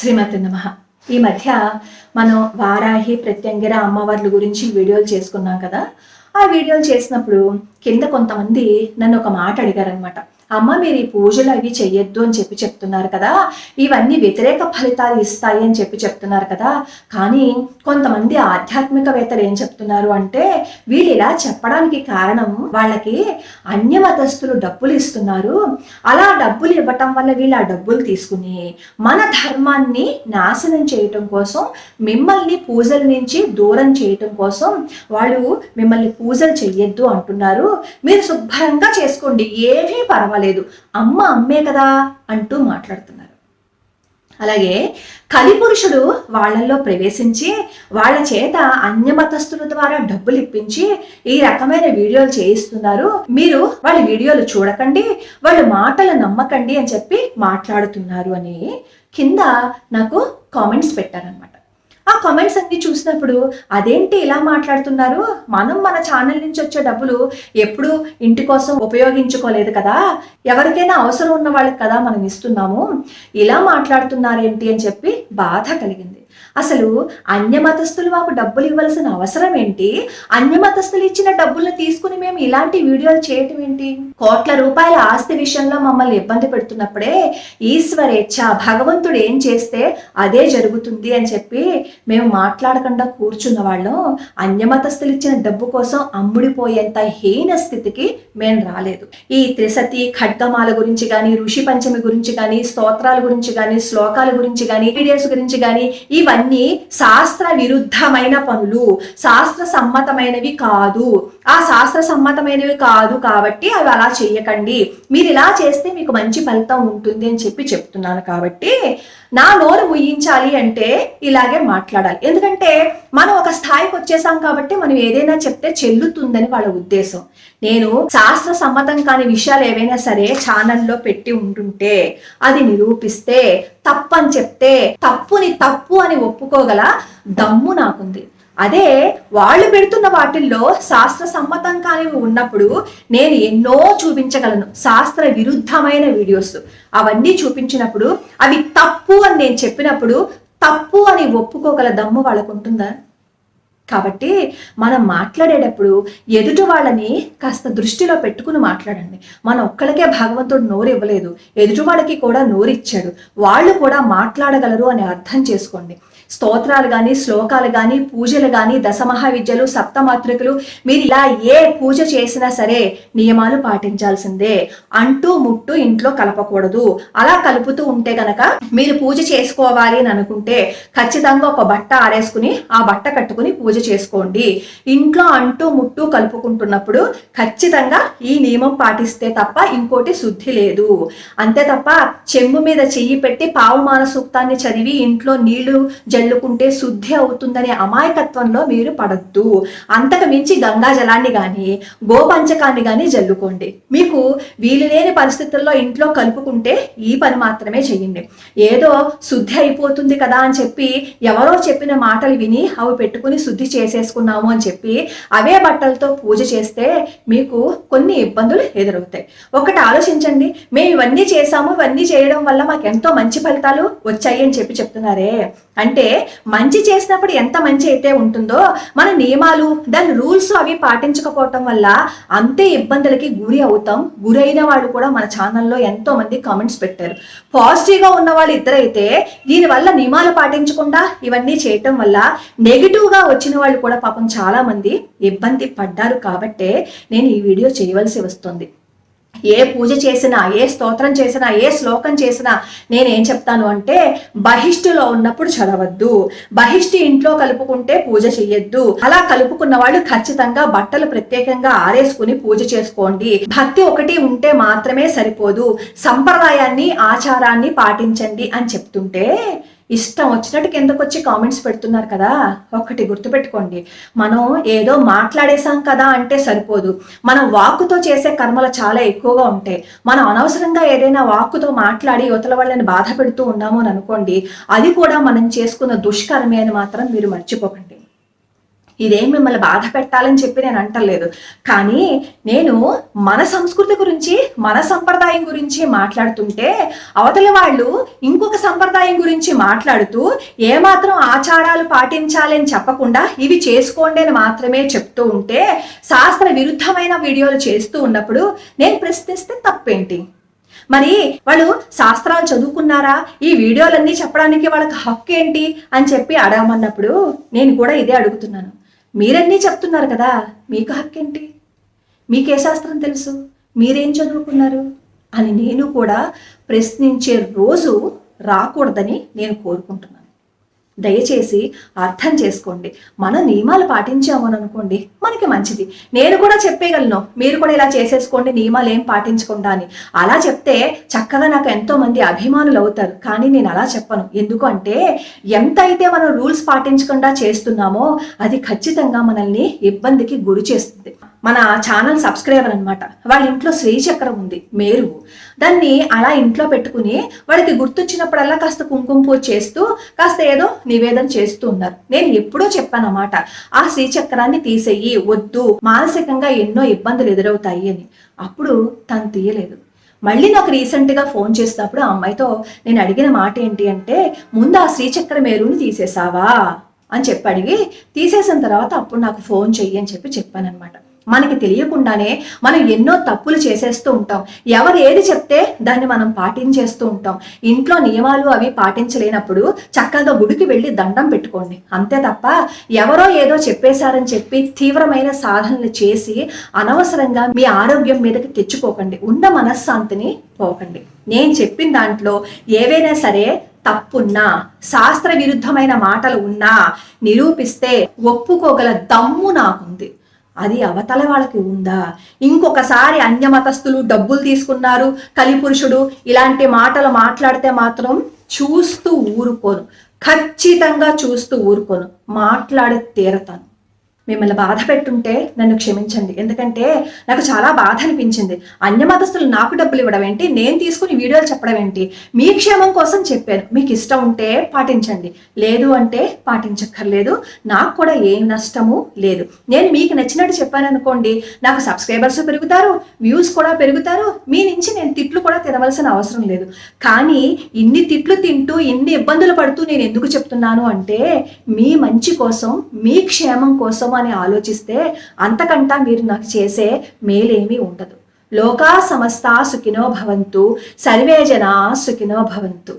శ్రీమతి నమః. ఈ మధ్య మనం వారాహి ప్రత్యంగిర అమ్మవార్ల గురించి వీడియోలు చేసుకున్నాం కదా. ఆ వీడియోలు చేసినప్పుడు కింద కొంతమంది నన్ను ఒక మాట అడిగారనమాట. అమ్మ, మీరు ఈ పూజలు అవి చెయ్యొద్దు అని చెప్తున్నారు కదా, ఇవన్నీ వ్యతిరేక ఫలితాలు ఇస్తాయి అని చెప్తున్నారు కదా. కానీ కొంతమంది ఆధ్యాత్మికవేత్తలు ఏం చెప్తున్నారు అంటే, వీళ్ళు ఇలా చెప్పడానికి కారణం వాళ్ళకి అన్యమతస్థులు డబ్బులు ఇస్తున్నారు, అలా డబ్బులు ఇవ్వటం వల్ల వీళ్ళు ఆ డబ్బులు తీసుకుని మన ధర్మాన్ని నాశనం చేయటం కోసం, మిమ్మల్ని పూజల నుంచి దూరం చేయటం కోసం వాళ్ళు మిమ్మల్ని పూజలు చెయ్యొద్దు అంటున్నారు. మీరు శుభ్రంగా చేసుకోండి, ఏమీ పర్వాలేదు, అమ్మ అమ్మే కదా అంటూ మాట్లాడుతున్నారు. అలాగే కలిపురుషుడు వాళ్ళల్లో ప్రవేశించి వాళ్ళ చేత అన్యమతస్థుల ద్వారా డబ్బులు ఇప్పించి ఈ రకమైన వీడియోలు చేయిస్తున్నారు. మీరు వాళ్ళ వీడియోలు చూడకండి, వాళ్ళ మాటలు నమ్మకండి అని చెప్పి మాట్లాడుతున్నారు అని కింద నాకు కామెంట్స్ పెట్టారనమాట. ఆ కామెంట్స్ అన్ని చూసినప్పుడు అదేంటి ఇలా మాట్లాడుతున్నారు, మనం మన ఛానల్ నుంచి వచ్చే డబ్బులు ఎప్పుడు ఇంటి కోసం ఉపయోగించుకోలేదు కదా, ఎవరికైనా అవసరం ఉన్న వాళ్ళకి కదా మనం ఇస్తున్నాము, ఇలా మాట్లాడుతున్నారేంటి అని చెప్పి బాధ కలిగింది. అసలు అన్యమతస్థులు మాకు డబ్బులు ఇవ్వాల్సిన అవసరం ఏంటి? అన్యమతస్థులు ఇచ్చిన డబ్బులను తీసుకుని మేము ఇలాంటి వీడియోలు చేయటం ఏంటి? కోట్ల రూపాయల ఆస్తి విషయంలో మమ్మల్ని ఇబ్బంది పెడుతున్నప్పుడే ఈశ్వరేచ్ఛ, భగవంతుడు ఏం చేస్తే అదే జరుగుతుంది అని చెప్పి మేము మాట్లాడకుండా కూర్చున్న వాళ్ళం. అన్యమతస్థులు ఇచ్చిన డబ్బు కోసం అమ్ముడిపోయేంత హీన స్థితికి మేము రాలేదు. ఈ త్రిసతి ఖడ్గమాల గురించి కానీ, ఋషి పంచమి గురించి కానీ, స్తోత్రాల గురించి కానీ, శ్లోకాల గురించి కానీ, వీడియోస్ గురించి కానీ, ఇవన్నీ శాస్త్ర విరుద్ధమైన పనులు, శాస్త్ర సమ్మతమైనవి కాదు. ఆ శాస్త్ర సమ్మతమైనవి కాదు కాబట్టి అవి అలా చేయకండి, మీరు ఇలా చేస్తే మీకు మంచి ఫలితం ఉంటుంది అని చెప్తున్నాను. కాబట్టి నా నోరు ముయ్యించాలి అంటే ఇలాగే మాట్లాడాలి. ఎందుకంటే మనం ఒక స్థాయికి వచ్చేసాం కాబట్టి మనం ఏదైనా చెప్తే చెల్లుతుందని వాళ్ళ ఉద్దేశం. నేను శాస్త్ర సమ్మతం కాని విషయాలు ఏవైనా సరే ఛానల్లో పెట్టి ఉంటుంటే అది నిరూపిస్తే, తప్పని చెప్తే తప్పుని తప్పు అని ఒప్పుకోగల దమ్ము నాకుంది. అదే వాళ్ళు పెడుతున్న వాటిల్లో శాస్త్ర సమ్మతం కానివి ఉన్నప్పుడు నేను ఎన్నో చూపించగలను. శాస్త్ర విరుద్ధమైన వీడియోస్ అవన్నీ చూపించినప్పుడు అవి తప్పు అని నేను చెప్పినప్పుడు తప్పు అని ఒప్పుకోగల దమ్ము వాళ్ళకు ఉంటుందా? కాబట్టి మనం మాట్లాడేటప్పుడు ఎదుటి వాళ్ళని కాస్త దృష్టిలో పెట్టుకుని మాట్లాడండి. మన ఒక్కడికే భగవంతుడు నోరు ఇవ్వలేదు, ఎదుటి వాళ్ళకి కూడా నోరు ఇచ్చాడు, వాళ్ళు కూడా మాట్లాడగలరు అని అర్థం చేసుకోండి. స్తోత్రాలు కానీ, శ్లోకాలు కానీ, పూజలు కానీ, దశమహావిద్యలు, సప్తమాతృకలు, మీరు ఇలా ఏ పూజ చేసినా సరే నియమాలు పాటించాల్సిందే. అంటూ ముట్టు ఇంట్లో కలపకూడదు. అలా కలుపుతూ ఉంటే గనక మీరు పూజ చేసుకోవాలి అని అనుకుంటే ఖచ్చితంగా ఒక బట్ట ఆరేసుకుని ఆ బట్ట కట్టుకుని పూజ చేసుకోండి. ఇంట్లో అంటూ ముట్టు కలుపుకుంటున్నప్పుడు ఖచ్చితంగా ఈ నియమం పాటిస్తే తప్ప ఇంకోటి శుద్ధి లేదు. అంతే తప్ప చెంబు మీద చెయ్యి పెట్టి పావమాన సూక్తాన్ని చదివి ఇంట్లో నీళ్లు జల్లుకుంటే శుద్ధి అవుతుందనే అమాయకత్వంలో మీరు పడద్దు. అంతకు మించి గంగా జలాన్ని కానీ, గోపంచకాన్ని కానీ జల్లుకోండి. మీకు వీలు లేని పరిస్థితుల్లో ఇంట్లో కలుపుకుంటే ఈ పని మాత్రమే చెయ్యండి. ఏదో శుద్ధి అయిపోతుంది కదా అని చెప్పి ఎవరో చెప్పిన మాటలు విని అవి పెట్టుకుని శుద్ధి చేసేసుకున్నాము అని చెప్పి అవే బట్టలతో పూజ చేస్తే మీకు కొన్ని ఇబ్బందులు ఎదురవుతాయి. ఒకటి ఆలోచించండి, మేము ఇవన్నీ చేసాము, ఇవన్నీ చేయడం వల్ల మాకు ఎంతో మంచి ఫలితాలు వచ్చాయి అని చెప్తున్నారే, అంటే మంచి చేసినప్పుడు ఎంత మంచి అయితే ఉంటుందో మన నియమాలు, దాని రూల్స్ అవి పాటించకపోవటం వల్ల అంతే ఇబ్బందులకి గురి అవుతాం. గురైన వాళ్ళు కూడా మన ఛానల్లో ఎంతో మంది కామెంట్స్ పెట్టారు. పాజిటివ్గా ఉన్న వాళ్ళు ఇద్దరైతే దీనివల్ల నియమాలు పాటించకుండా ఇవన్నీ చేయటం వల్ల నెగిటివ్గా వచ్చిన వాళ్ళు కూడా పాపం చాలా మంది ఇబ్బంది పడ్డారు. కాబట్టే నేను ఈ వీడియో చేయవలసి వస్తుంది. ఏ పూజ చేసినా, ఏ స్తోత్రం చేసినా, ఏ శ్లోకం చేసినా నేనేం చెప్తాను అంటే, బహిష్టులో ఉన్నప్పుడు చదవద్దు, బహిష్టి ఇంట్లో కలుపుకుంటే పూజ చెయ్యొద్దు. అలా కలుపుకున్న వాళ్ళు ఖచ్చితంగా బట్టలు ప్రత్యేకంగా ఆరేసుకుని పూజ చేసుకోండి. భక్తి ఒకటి ఉంటే మాత్రమే సరిపోదు, సంప్రదాయాన్ని, ఆచారాన్ని పాటించండి అని చెప్తుంటే ఇష్టం వచ్చినట్టు కిందకు వచ్చి కామెంట్స్ పెడుతున్నారు కదా. ఒక్కటి గుర్తుపెట్టుకోండి, మనం ఏదో మాట్లాడేశాం కదా అంటే సరిపోదు. మనం వాక్కుతో చేసే కర్మలు చాలా ఎక్కువగా ఉంటాయి. మనం అనవసరంగా ఏదైనా వాక్కుతో మాట్లాడి యువతల వాళ్ళని బాధ పెడుతూ ఉన్నాము అని అనుకోండి, అది కూడా మనం చేసుకున్న దుష్కర్మే అని మాత్రం మీరు మర్చిపోకండి. ఇదేం మిమ్మల్ని బాధ పెట్టాలని చెప్పి నేను అంటలేదు. కానీ నేను మన సంస్కృతి గురించి, మన సంప్రదాయం గురించి మాట్లాడుతుంటే అవతలి వాళ్ళు ఇంకొక సంప్రదాయం గురించి మాట్లాడుతూ ఏమాత్రం ఆచారాలు పాటించాలి అని చెప్పకుండా ఇవి చేసుకోండి అని మాత్రమే చెప్తూ ఉంటే, శాస్త్ర విరుద్ధమైన వీడియోలు చేస్తూ ఉన్నప్పుడు నేను ప్రశ్నిస్తే తప్పేంటి? మరి వాళ్ళు శాస్త్రాలు చదువుకున్నారా, ఈ వీడియోలన్నీ చెప్పడానికి వాళ్ళకి హక్కు ఏంటి అని చెప్పి అడగమన్నప్పుడు నేను కూడా ఇదే అడుగుతున్నాను. మీరన్నీ చెప్తున్నారు కదా, మీకు హక్కేంటి? మీకే శాస్త్రం తెలుసు, మీరేం చదువుకున్నారు అని నేను కూడా ప్రశ్నించే రోజు రాకూడదని నేను కోరుకుంటున్నాను. దయచేసి అర్థం చేసుకోండి. మన నియమాలు పాటించామని అనుకోండి, మనకి మంచిది. నేను కూడా చెప్పేయగలను, మీరు కూడా ఇలా చేసేసుకోండి, నియమాలు ఏం పాటించకుండా అని. అలా చెప్తే చక్కగా నాకు ఎంతో మంది అభిమానులు అవుతారు. కానీ నేను అలా చెప్పను. ఎందుకు అంటే ఎంత అయితే మనం రూల్స్ పాటించకుండా చేస్తున్నామో అది ఖచ్చితంగా మనల్ని ఇబ్బందికి గురి చేస్తుంది. మన ఛానల్ సబ్స్క్రైబర్ అనమాట, వాళ్ళ ఇంట్లో శ్రీచక్రం ఉంది, మేరువు. దాన్ని అలా ఇంట్లో పెట్టుకుని వాడికి గుర్తొచ్చినప్పుడల్లా కాస్త కుంకుమ పూజ చేస్తూ కాస్త ఏదో నివేదన చేస్తూ ఉన్నారు. నేను ఎప్పుడో చెప్పానన్నమాట, ఆ శ్రీచక్రాన్ని తీసేయి, వద్దు, మానసికంగా ఎన్నో ఇబ్బందులు ఎదురవుతాయి అని. అప్పుడు తను తీయలేదు. మళ్ళీ నాకు రీసెంట్గా ఫోన్ చేసినప్పుడు ఆ అమ్మాయితో నేను అడిగిన మాట ఏంటి అంటే, ముందు ఆ శ్రీచక్ర మేరుని తీసేసావా అని చెప్పి అడిగి, తీసేసిన తర్వాత అప్పుడు నాకు ఫోన్ చెయ్యి అని చెప్పి చెప్పానమాట. మనకి తెలియకుండానే మనం ఎన్నో తప్పులు చేసేస్తూ ఉంటాం. ఎవరు ఏది చెప్తే దాన్ని మనం పాటించేస్తూ ఉంటాం. ఇంట్లో నియమాలు అవి పాటించలేనప్పుడు చక్కగా గుడికి వెళ్ళి దండం పెట్టుకోండి, అంతే తప్ప ఎవరో ఏదో చెప్పేశారని చెప్పి తీవ్రమైన సాధనలు చేసి అనవసరంగా మీ ఆరోగ్యం మీదకి తెచ్చుకోకండి. ఉన్న మనశ్శాంతిని పోకండి. నేను చెప్పిన దాంట్లో ఏవైనా సరే తప్పున్నా, శాస్త్ర విరుద్ధమైన మాటలు ఉన్నా నిరూపిస్తే ఒప్పుకోగల దమ్ము నాకుంది. అది అవతల వాళ్ళకి ఉందా? ఇంకొకసారి అన్యమతస్థులు డబ్బులు తీసుకున్నారు, కలిపురుషుడు ఇలాంటి మాటలు మాట్లాడితే మాత్రం చూస్తూ ఊరుకోను, ఖచ్చితంగా చూస్తూ ఊరుకోను, మాట్లాడి తీరతాను. మిమ్మల్ని బాధ పెట్టుంటే నన్ను క్షమించండి. ఎందుకంటే నాకు చాలా బాధ అనిపించింది. అన్యమతస్తులు నాకు డబ్బులు ఇవ్వడం ఏంటి, నేను తీసుకుని వీడియోలు చెప్పడం ఏంటి? మీ క్షేమం కోసం చెప్పాను. మీకు ఇష్టం ఉంటే పాటించండి, లేదు అంటే పాటించక్కర్లేదు. నాకు కూడా ఏం నష్టము లేదు. నేను మీకు నచ్చినట్టు చెప్పాను అనుకోండి, నాకు సబ్స్క్రైబర్స్ పెరుగుతారు, వ్యూస్ కూడా పెరుగుతారు, మీ నుంచి నేను తిట్లు కూడా తినవలసిన అవసరం లేదు. కానీ ఇన్ని తిట్లు తింటూ ఇన్ని ఇబ్బందులు పడుతూ నేను ఎందుకు చెప్తున్నాను అంటే, మీ మంచి కోసం, మీ క్షేమం కోసం అని ఆలోచిస్తే అంతకంటా మీరు నాకు చేసే మేలేమీ ఉండదు. లోకా సమస్తా సుఖినో భవంతు, సర్వే జనా సుఖినో భవంతు.